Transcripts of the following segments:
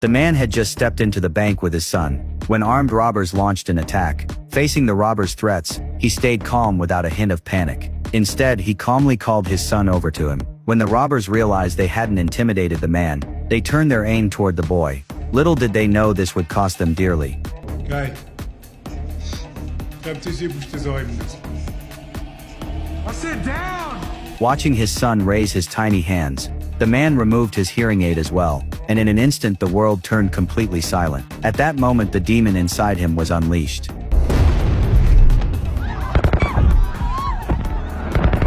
The man had just stepped into the bank with his son, when armed robbers launched an attack. Facing the robbers' threats, he stayed calm without a hint of panic. Instead, he calmly called his son over to him. When the robbers realized they hadn't intimidated the man, they turned their aim toward the boy. Little did they know this would cost them dearly. Geil. Ich hab dich hier besäumt. Sit down! Watching his son raise his tiny hands, the man removed his hearing aid as well, and in an instant the world turned completely silent. At that moment the demon inside him was unleashed.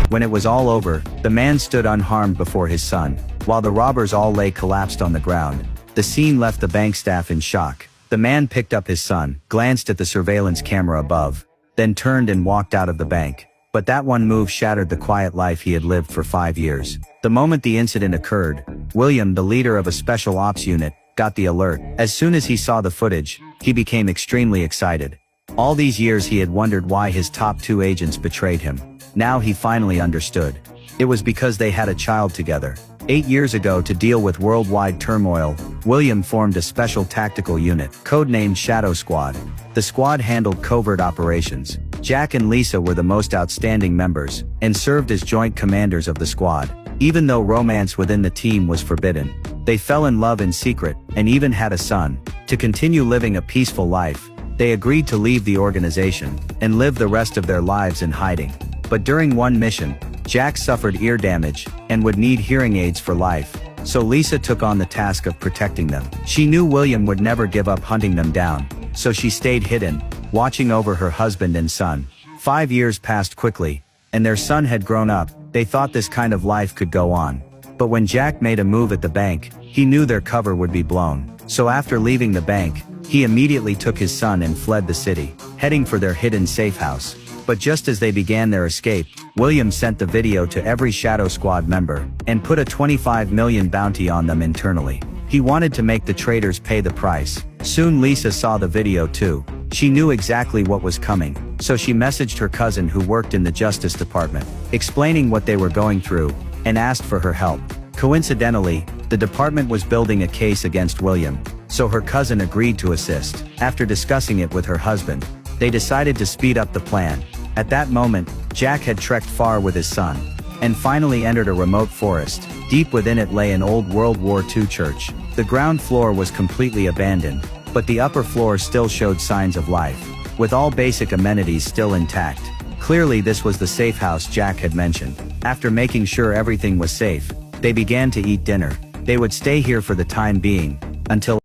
When it was all over, the man stood unharmed before his son, while the robbers all lay collapsed on the ground. The scene left the bank staff in shock. The man picked up his son, glanced at the surveillance camera above, then turned and walked out of the bank. But that one move shattered the quiet life he had lived for 5 years. The moment the incident occurred, William, the leader of a special ops unit, got the alert. As soon as he saw the footage, he became extremely excited. All these years he had wondered why his top 2 agents betrayed him. Now he finally understood. It was because they had a child together. 8 years ago, to deal with worldwide turmoil, William formed a special tactical unit, codenamed Shadow Squad. The squad handled covert operations. Jack and Lisa were the most outstanding members, and served as joint commanders of the squad. Even though romance within the team was forbidden, they fell in love in secret, and even had a son. To continue living a peaceful life, they agreed to leave the organization, and live the rest of their lives in hiding. But during one mission, Jack suffered ear damage, and would need hearing aids for life, so Lisa took on the task of protecting them. She knew William would never give up hunting them down, so she stayed hidden, watching over her husband and son. 5 years passed quickly, and their son had grown up. They thought this kind of life could go on. But when Jack made a move at the bank, he knew their cover would be blown. So after leaving the bank, he immediately took his son and fled the city, heading for their hidden safe house. But just as they began their escape, William sent the video to every Shadow Squad member, and put a 25 million bounty on them internally. He wanted to make the traitors pay the price. Soon Lisa saw the video too. She knew exactly what was coming, so she messaged her cousin who worked in the Justice Department, explaining what they were going through, and asked for her help. Coincidentally, the department was building a case against William, so her cousin agreed to assist. After discussing it with her husband, they decided to speed up the plan. At that moment, Jack had trekked far with his son, and finally entered a remote forest. Deep within it lay an old World War II church. The ground floor was completely abandoned, but the upper floor still showed signs of life, with all basic amenities still intact. Clearly this was the safe house Jack had mentioned. After making sure everything was safe, they began to eat dinner. They would stay here for the time being, until